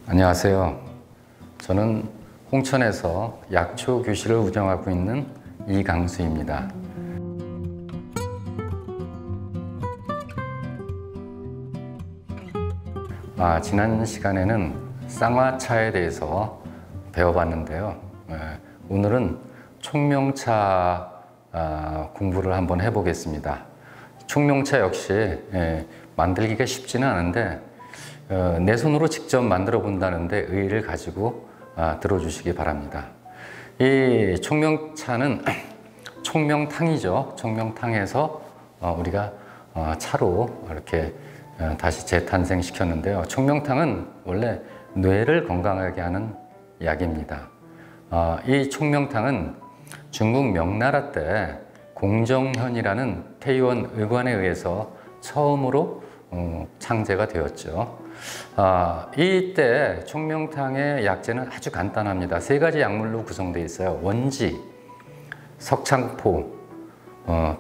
안녕하세요. 저는 홍천에서 약초 교실을 운영하고 있는 이강수입니다. 지난 시간에는 쌍화차에 대해서 배워봤는데요. 오늘은 총명차 공부를 한번 해보겠습니다. 총명차 역시 만들기가 쉽지는 않은데 내 손으로 직접 만들어 본다는데 의의를 가지고 들어주시기 바랍니다. 이 총명차는 총명탕이죠. 총명탕에서 우리가 차로 이렇게 다시 재탄생시켰는데요. 총명탕은 원래 뇌를 건강하게 하는 약입니다. 이 총명탕은 중국 명나라 때 공정현이라는 태의원 의관에 의해서 처음으로 창제가 되었죠. 이때 총명탕의 약재는 아주 간단합니다. 세 가지 약물로 구성되어 있어요. 원지, 석창포,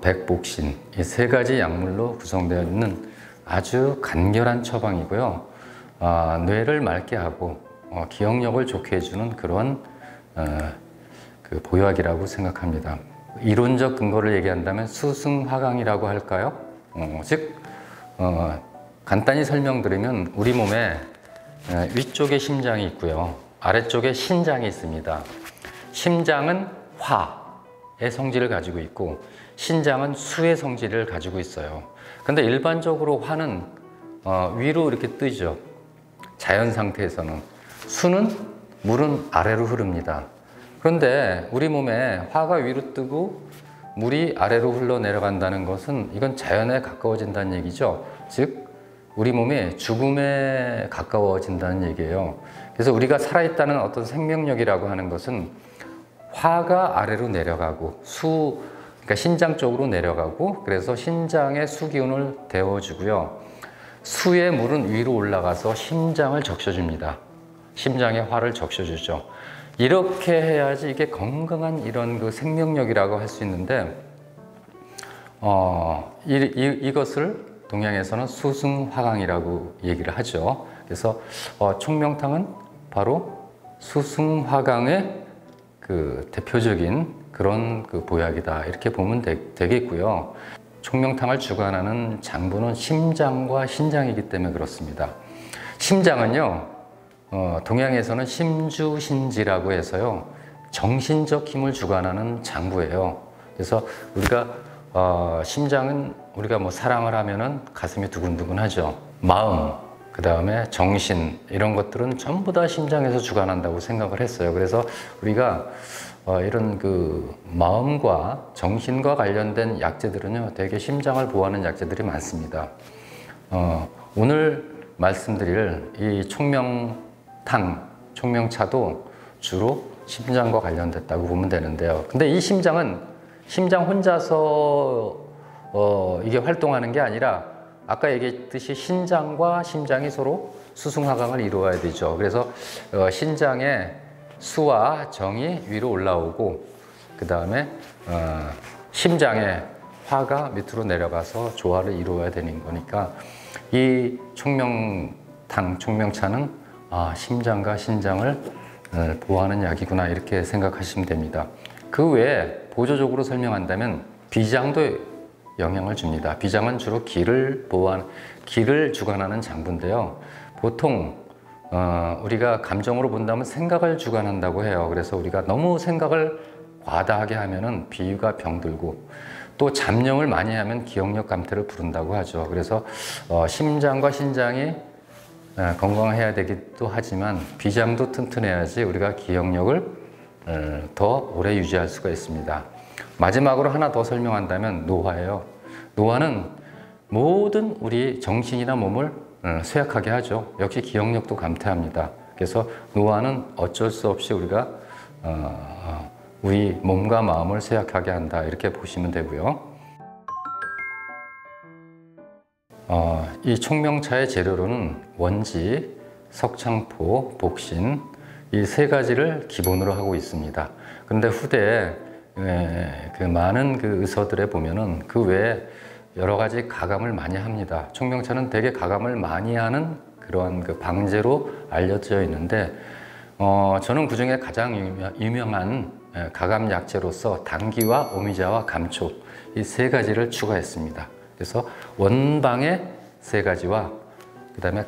백복신, 이 세 가지 약물로 구성되어 있는 아주 간결한 처방이고요. 뇌를 맑게 하고 기억력을 좋게 해주는 그런 그 보약이라고 생각합니다. 이론적 근거를 얘기한다면 수승화강이라고 할까요? 즉 간단히 설명드리면 우리 몸에 위쪽에 심장이 있고요. 아래쪽에 신장이 있습니다. 심장은 화의 성질을 가지고 있고 신장은 수의 성질을 가지고 있어요. 근데 일반적으로 화는 위로 이렇게 뜨죠. 자연 상태에서는. 수는 물은 아래로 흐릅니다. 그런데 우리 몸에 화가 위로 뜨고 물이 아래로 흘러내려간다는 것은 이건 자연에 가까워진다는 얘기죠. 즉 우리 몸이 죽음에 가까워진다는 얘기예요. 그래서 우리가 살아있다는 어떤 생명력이라고 하는 것은 화가 아래로 내려가고 그러니까 신장 쪽으로 내려가고 그래서 신장의 수기운을 데워주고요. 수의 물은 위로 올라가서 심장을 적셔줍니다. 심장에 화를 적셔주죠. 이렇게 해야지 이게 건강한 이런 그 생명력이라고 할 수 있는데 이것을 동양에서는 수승화강이라고 얘기를 하죠. 그래서 총명탕은 바로 수승화강의 그 대표적인 그런 그 보약이다 이렇게 보면 되겠고요. 총명탕을 주관하는 장부는 심장과 신장이기 때문에 그렇습니다. 심장은요 동양에서는 심주신지라고 해서요 정신적 힘을 주관하는 장부예요. 그래서 우리가 심장은 우리가 뭐 사랑을 하면은 가슴이 두근두근하죠. 마음, 그 다음에 정신 이런 것들은 전부 다 심장에서 주관한다고 생각을 했어요. 그래서 우리가 이런 그 마음과 정신과 관련된 약재들은요 되게 심장을 보호하는 약재들이 많습니다. 오늘 말씀드릴 이 총명탕, 총명차도 주로 심장과 관련됐다고 보면 되는데요. 근데 이 심장은 심장 혼자서 이게 활동하는 게 아니라 아까 얘기했듯이 신장과 심장이 서로 수승화강을 이루어야 되죠. 그래서 신장의 수와 정이 위로 올라오고 그 다음에 심장의 화가 밑으로 내려가서 조화를 이루어야 되는 거니까 이 총명탕, 총명차는 심장과 신장을 보호하는 약이구나 이렇게 생각하시면 됩니다. 그 외에 보조적으로 설명한다면 비장도 영향을 줍니다. 비장은 주로 기를 주관하는 장부인데요. 보통 우리가 감정으로 본다면 생각을 주관한다고 해요. 그래서 우리가 너무 생각을 과다하게 하면은 비위가 병들고 또 잡념을 많이 하면 기억력 감퇴를 부른다고 하죠. 그래서 심장과 신장이 건강해야 되기도 하지만 비장도 튼튼해야지 우리가 기억력을 더 오래 유지할 수가 있습니다. 마지막으로 하나 더 설명한다면 노화예요. 노화는 모든 우리 정신이나 몸을 쇠약하게 하죠. 역시 기억력도 감퇴합니다. 그래서 노화는 어쩔 수 없이 우리가 우리 몸과 마음을 쇠약하게 한다 이렇게 보시면 되고요. 이 총명차의 재료로는 원지, 석창포, 복신 이 세 가지를 기본으로 하고 있습니다. 그런데 후대에 그 많은 그 의서들에 보면은 그 외에 여러 가지 가감을 많이 합니다. 총명차는 되게 가감을 많이 하는 그러한 그 방제로 알려져 있는데 저는 그 중에 가장 유명한 가감 약재로서 당귀와 오미자와 감초 이 세 가지를 추가했습니다. 그래서 원방의 세 가지와 그 다음에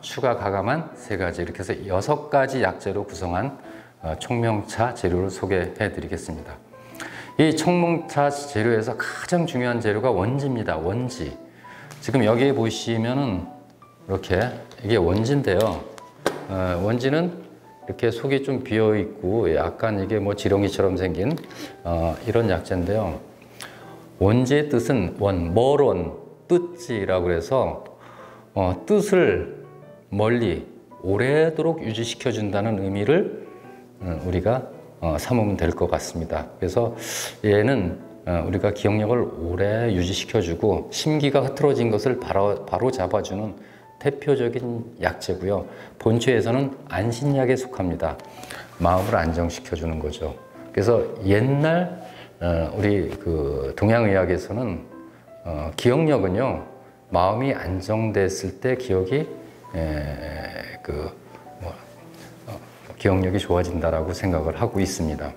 추가 가감한 세 가지, 이렇게 해서 6가지 약재로 구성한 총명차 재료를 소개해 드리겠습니다. 이 총명차 재료에서 가장 중요한 재료가 원지입니다. 원지. 지금 여기 보시면은 이렇게 이게 원지인데요. 원지는 이렇게 속이 좀 비어 있고 약간 이게 뭐 지렁이처럼 생긴 이런 약재인데요. 원지의 뜻은 멀원, 뜻지라고 해서 뜻을 멀리 오래도록 유지시켜 준다는 의미를 우리가 삼으면 될 것 같습니다. 그래서 얘는 우리가 기억력을 오래 유지시켜 주고 심기가 흐트러진 것을 바로 잡아주는 대표적인 약재고요. 본초에서는 안신약에 속합니다. 마음을 안정시켜 주는 거죠. 그래서 옛날 우리 그 동양의학에서는 기억력은요, 마음이 안정됐을 때 기억이 기억력이 좋아진다라고 생각을 하고 있습니다.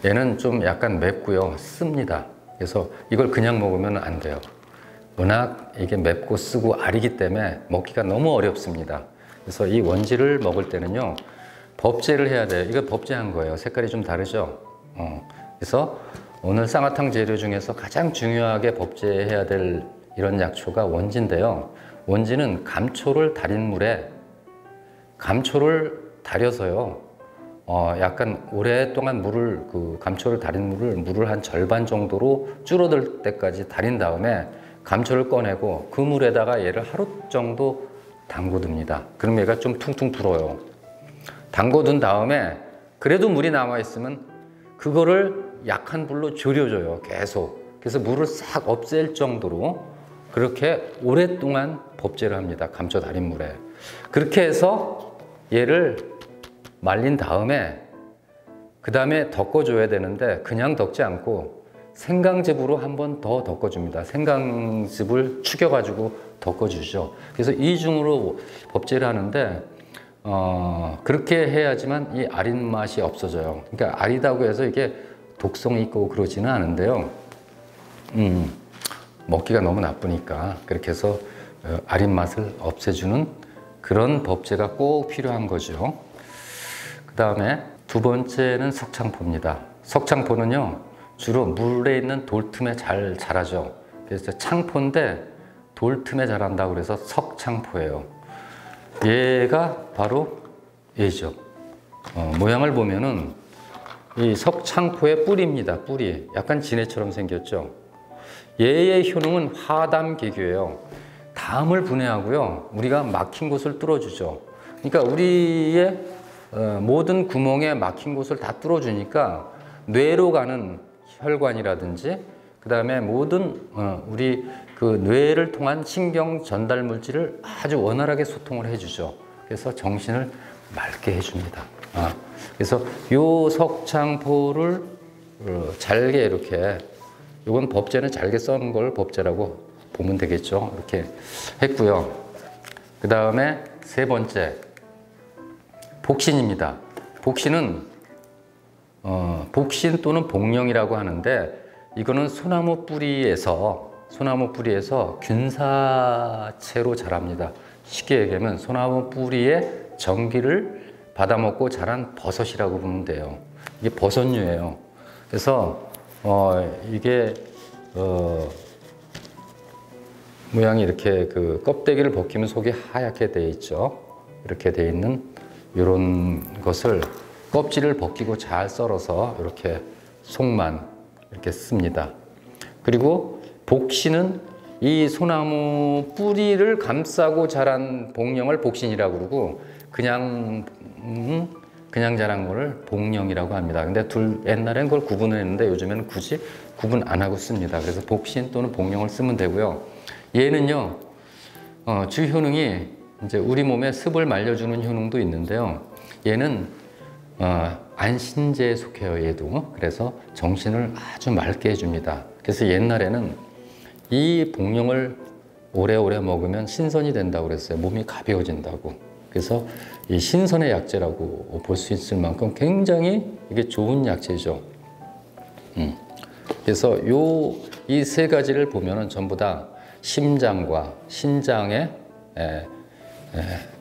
얘는 좀 약간 맵고요, 씁니다. 그래서 이걸 그냥 먹으면 안 돼요. 워낙 이게 맵고 쓰고 알이기 때문에 먹기가 너무 어렵습니다. 그래서 이 원지를 먹을 때는요, 법제를 해야 돼요. 이거 법제한 거예요. 색깔이 좀 다르죠? 그래서 오늘 쌍화탕 재료 중에서 가장 중요하게 법제해야 될 이런 약초가 원지인데요. 원지는 감초를 달여서요. 약간 오랫동안 감초를 달인 물을 한 절반 정도로 줄어들 때까지 달인 다음에 감초를 꺼내고 그 물에다가 얘를 하루 정도 담궈둡니다. 그럼 얘가 좀 퉁퉁 불어요. 담궈둔 다음에 그래도 물이 남아있으면 그거를 약한 불로 졸여줘요. 계속. 그래서 물을 싹 없앨 정도로 그렇게 오랫동안 법제를 합니다. 감초 달인 물에. 그렇게 해서 얘를 말린 다음에 그 다음에 덮어줘야 되는데 그냥 덮지 않고 생강즙으로 한 번 더 덮어줍니다. 생강즙을 축여가지고 덮어주죠. 그래서 이중으로 법제를 하는데 그렇게 해야지만 이 아린 맛이 없어져요. 그러니까 아리다고 해서 이게 독성이 있고 그러지는 않은데요. 먹기가 너무 나쁘니까 그렇게 해서 아린 맛을 없애주는 그런 법제가 꼭 필요한 거죠. 그 다음에 두 번째는 석창포입니다. 석창포는요, 주로 물에 있는 돌틈에 잘 자라죠. 그래서 창포인데 돌틈에 자란다고 그래서 석창포예요. 얘가 바로 얘죠. 모양을 보면은 이 석창포의 뿌리입니다. 뿌리. 약간 지네처럼 생겼죠. 얘의 효능은 화담개교예요. 담을 분해하고요. 우리가 막힌 곳을 뚫어주죠. 그러니까 우리의 모든 구멍에 막힌 곳을 다 뚫어주니까 뇌로 가는 혈관이라든지 그 다음에 모든 우리 그 뇌를 통한 신경 전달 물질을 아주 원활하게 소통을 해주죠. 그래서 정신을 맑게 해줍니다. 그래서 요 석창포를 잘게 이렇게, 이건 법제는 잘게 써는 걸 법제라고 보면 되겠죠. 이렇게 했고요. 그 다음에 세 번째, 복신입니다. 복신은 복신 또는 복령이라고 하는데, 이거는 소나무 뿌리에서 균사체로 자랍니다. 쉽게 얘기하면 소나무 뿌리에 전기를 받아먹고 자란 버섯이라고 보면 돼요. 이게 버섯류예요. 그래서 이게 모양이 이렇게 그 껍데기를 벗기면 속이 하얗게 되어 있죠. 이렇게 되어 있는 이런 것을 껍질을 벗기고 잘 썰어서 이렇게 속만 이렇게 씁니다. 그리고 복신은 이 소나무 뿌리를 감싸고 자란 복령을 복신이라고 그러고 그냥 자란 거를 복령이라고 합니다. 근데 옛날엔 그걸 구분했는데 요즘에는 굳이 구분 안 하고 씁니다. 그래서 복신 또는 복령을 쓰면 되고요. 얘는요, 주 효능이 이제 우리 몸에 습을 말려주는 효능도 있는데요. 얘는 안신제에 속해요. 얘도. 그래서 정신을 아주 맑게 해줍니다. 그래서 옛날에는 이 복령을 오래오래 먹으면 신선이 된다고 그랬어요. 몸이 가벼워진다고. 그래서 이 신선의 약재라고 볼 수 있을 만큼 굉장히 이게 좋은 약재죠. 그래서 이 세 가지를 보면은 전부 다 심장과 신장에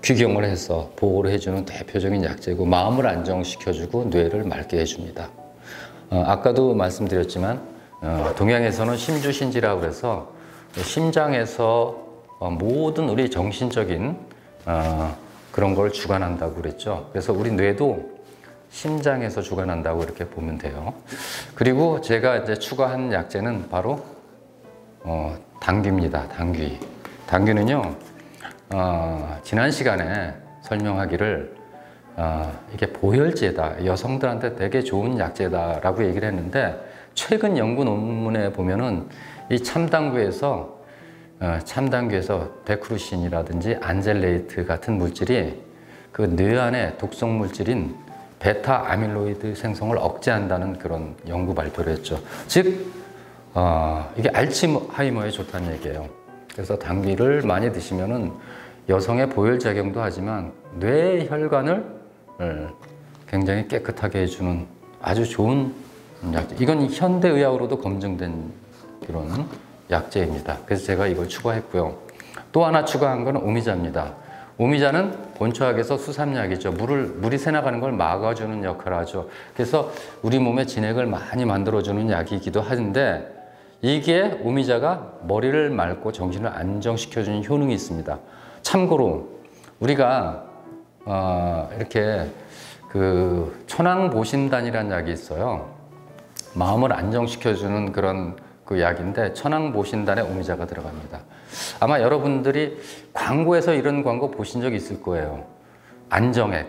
귀경을 해서 보호를 해주는 대표적인 약재고, 마음을 안정시켜주고 뇌를 맑게 해줍니다. 아까도 말씀드렸지만 동양에서는 심주신지라고 해서 심장에서 모든 우리 정신적인 그런 걸 주관한다고 그랬죠. 그래서 우리 뇌도 심장에서 주관한다고 이렇게 보면 돼요. 그리고 제가 이제 추가한 약재는 바로 당귀입니다. 당귀. 당귀는요, 지난 시간에 설명하기를 이게 보혈제다, 여성들한테 되게 좋은 약재다라고 얘기를 했는데, 최근 연구 논문에 보면은 이 참당귀에서 데크루신이라든지 안젤레이트 같은 물질이 그 뇌 안에 독성 물질인 베타 아밀로이드 생성을 억제한다는 그런 연구 발표를 했죠. 즉 이게 알츠하이머에 좋다는 얘기예요. 그래서 당귀를 많이 드시면은 여성의 보혈작용도 하지만 뇌 혈관을 굉장히 깨끗하게 해주는 아주 좋은 약재. 이건 현대의학으로도 검증된 그런 약재입니다. 그래서 제가 이걸 추가했고요. 또 하나 추가한 건 오미자입니다. 오미자는 본초학에서 수삼약이죠. 물이 새나가는 걸 막아주는 역할을 하죠. 그래서 우리 몸에 진액을 많이 만들어주는 약이기도 하는데, 이게 오미자가 머리를 맑고 정신을 안정시켜주는 효능이 있습니다. 참고로 우리가 이렇게 그 천황보신단이라는 약이 있어요. 마음을 안정시켜주는 그런 그 약인데, 천황보신단에 오미자가 들어갑니다. 아마 여러분들이 광고에서 이런 광고 보신 적 있을 거예요. 안정액.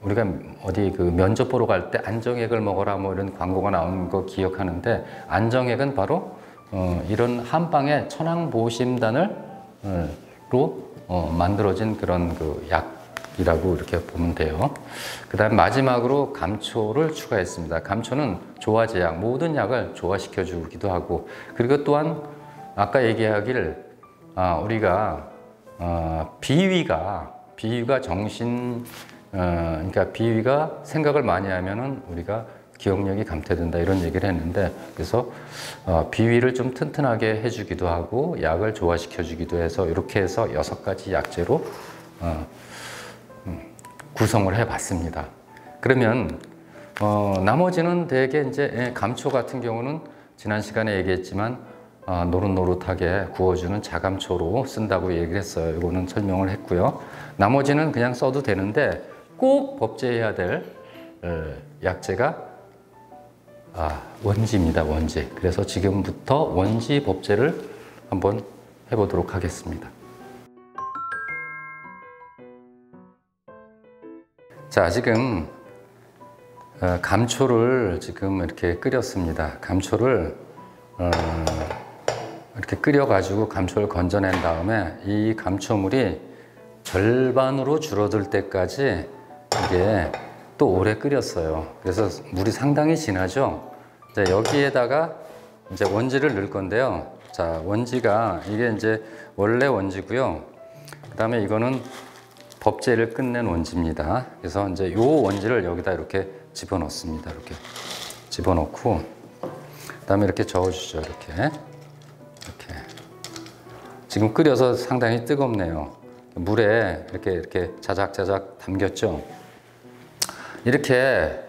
우리가 어디 그 면접 보러 갈 때 안정액을 먹어라 뭐 이런 광고가 나온 거 기억하는데, 안정액은 바로 이런 한방에 천황보신단으로 만들어진 그런 그 약이라고 이렇게 보면 돼요. 그 다음 마지막으로 감초를 추가했습니다. 감초는 조화제약, 모든 약을 조화시켜 주기도 하고, 그리고 또한 아까 얘기하길 우리가 비위가 정신 그러니까 비위가 생각을 많이 하면은 우리가 기억력이 감퇴된다 이런 얘기를 했는데, 그래서 비위를 좀 튼튼하게 해주기도 하고 약을 조화시켜 주기도 해서 이렇게 해서 6가지 약재로 구성을 해봤습니다. 그러면 나머지는 대개 이제 감초 같은 경우는 지난 시간에 얘기했지만 노릇노릇하게 구워주는 자감초로 쓴다고 얘기를 했어요. 이거는 설명을 했고요. 나머지는 그냥 써도 되는데 꼭 법제해야 될 약재가 원지입니다. 원지. 그래서 지금부터 원지 법제를 한번 해보도록 하겠습니다. 자, 지금 감초를 지금 이렇게 끓였습니다. 감초를 이렇게 끓여가지고 감초를 건져낸 다음에 이 감초물이 절반으로 줄어들 때까지 이게 또 오래 끓였어요. 그래서 물이 상당히 진하죠. 이제 여기에다가 이제 원지를 넣을 건데요. 자, 원지가 이게 이제 원래 원지고요. 그 다음에 이거는 법제를 끝낸 원지입니다. 그래서 이제 요 원지를 여기다 이렇게 집어넣습니다. 이렇게 집어넣고, 그 다음에 이렇게 저어주죠. 이렇게 지금 끓여서 상당히 뜨겁네요. 물에 이렇게 자작자작 담겼죠. 이렇게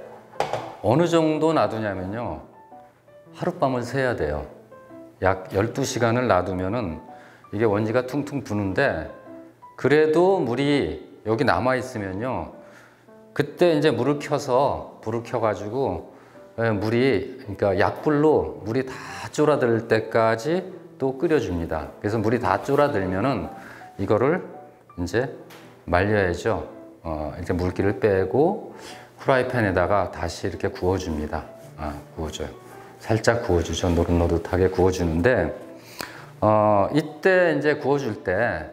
어느 정도 놔두냐면요, 하룻밤을 새야 돼요. 약 12시간을 놔두면은 이게 원지가 퉁퉁 부는데, 그래도 물이 여기 남아 있으면요, 그때 이제 불을 켜가지고 그러니까 약불로 물이 다 쫄아들 때까지 또 끓여줍니다. 그래서 물이 다 쫄아들면은 이거를 이제 말려야죠. 이제 물기를 빼고 후라이팬에다가 다시 이렇게 구워줍니다. 구워줘요. 살짝 구워주죠. 노릇노릇하게 구워주는데, 이때 이제 구워줄 때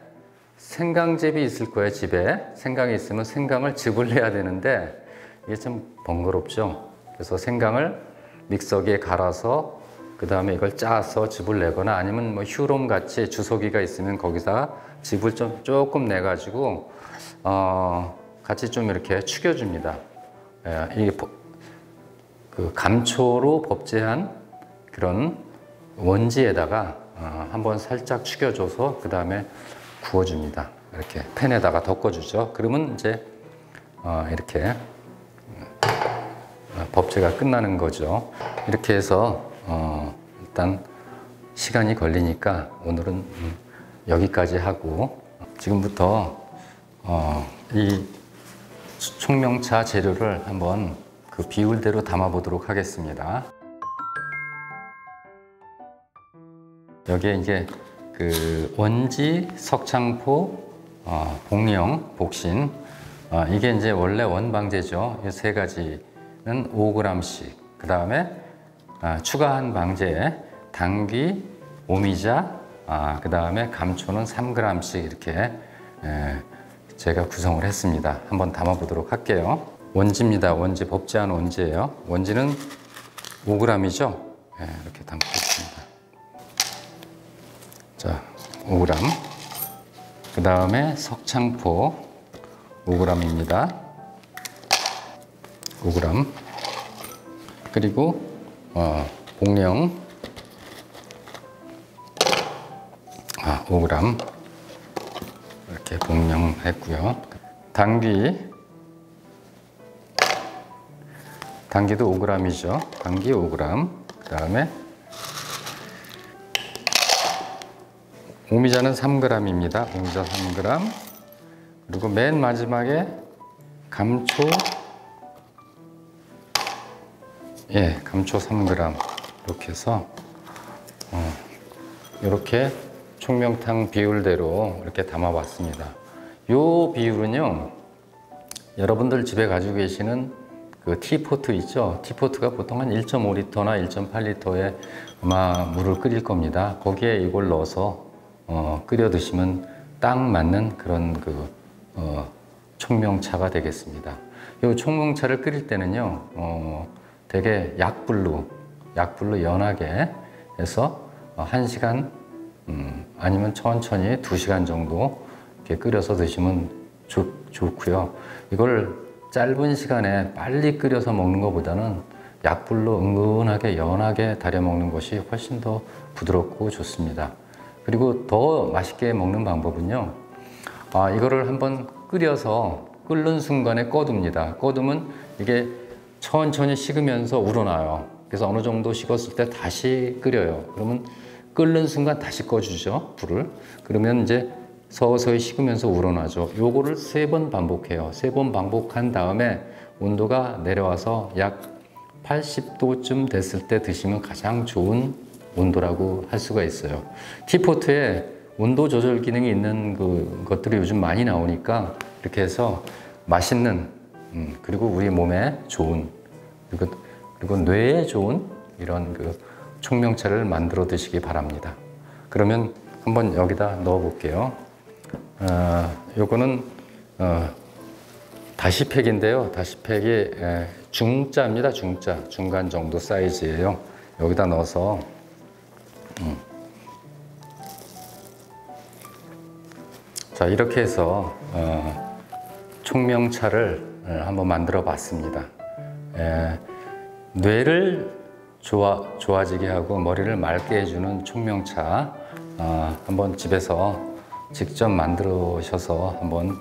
생강즙이 있을 거예요. 집에 생강이 있으면 생강을 즙을 내야 되는데 이게 좀 번거롭죠. 그래서 생강을 믹서기에 갈아서 그 다음에 이걸 짜서 즙을 내거나 아니면 뭐 휴롬 같이 주석이가 있으면 거기다 즙을 좀 조금 내 가지고 같이 좀 이렇게 축여줍니다. 이게 그 감초로 법제한 그런 원지에다가 한번 살짝 축여줘서 그 다음에 구워줍니다. 이렇게 팬에다가 덮어주죠. 그러면 이제 이렇게 법제가 끝나는 거죠. 이렇게 해서 일단 시간이 걸리니까 오늘은 여기까지 하고 지금부터 이 총명차 재료를 한번 그 비율대로 담아 보도록 하겠습니다. 여기에 이제 그 원지, 석창포, 복령, 복신 이게 이제 원래 원방제죠. 이 세 가지는 5g씩. 그 다음에 추가한 방제에 당귀, 오미자, 그 다음에 감초는 3g씩 이렇게 제가 구성을 했습니다. 한번 담아 보도록 할게요. 원지입니다. 원지, 법제한 원지예요. 원지는 5g이죠. 이렇게 담겠습니다. 자, 5g. 그 다음에 석창포 5g입니다. 5g. 그리고 복령 5g 이렇게 복령했고요. 당귀도 5g이죠. 당귀 5g. 그 다음에 오미자는 3g입니다. 오미자 3g. 그리고 맨 마지막에 감초, 감초 3g. 이렇게 해서 이렇게 총명탕 비율대로 이렇게 담아봤습니다. 이 비율은요, 여러분들 집에 가지고 계시는 그 티포트 있죠? 티포트가 보통 한 1.5리터나 1.8리터의 아마 물을 끓일 겁니다. 거기에 이걸 넣어서 끓여 드시면 딱 맞는 그런 그 총명차가 되겠습니다. 이 총명차를 끓일 때는요, 되게 약불로 연하게 해서 1시간 아니면 천천히 2시간 정도 이렇게 끓여서 드시면 좋고요. 이걸 짧은 시간에 빨리 끓여서 먹는 것보다는 약불로 은근하게 연하게 달여 먹는 것이 훨씬 더 부드럽고 좋습니다. 그리고 더 맛있게 먹는 방법은요, 이거를 한번 끓여서 끓는 순간에 꺼둡니다. 꺼두면 이게 천천히 식으면서 우러나요. 그래서 어느 정도 식었을 때 다시 끓여요. 그러면 끓는 순간 다시 꺼주죠, 불을. 그러면 이제 서서히 식으면서 우러나죠. 요거를 3번 반복해요. 3번 반복한 다음에 온도가 내려와서 약 80도쯤 됐을 때 드시면 가장 좋은 온도라고 할 수가 있어요. 티포트에 온도 조절 기능이 있는 것들이 요즘 많이 나오니까 이렇게 해서 맛있는 그리고 우리 몸에 좋은 그리고 뇌에 좋은 이런 그 총명차를 만들어 드시기 바랍니다. 그러면 한번 여기다 넣어 볼게요. 요거는 다시팩인데요. 다시팩이 중짜입니다. 중간 정도 사이즈예요. 여기다 넣어서 자, 이렇게 해서 총명차를 한번 만들어 봤습니다. 뇌를 좋아지게 하고 머리를 맑게 해주는 총명차 한번 집에서 직접 만들으셔서 한번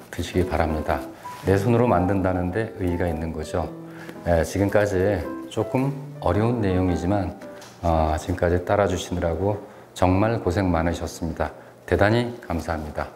드시기 바랍니다. 내 손으로 만든다는데 의의가 있는 거죠. 지금까지 조금 어려운 내용이지만 지금까지 따라주시느라고 정말 고생 많으셨습니다. 대단히 감사합니다.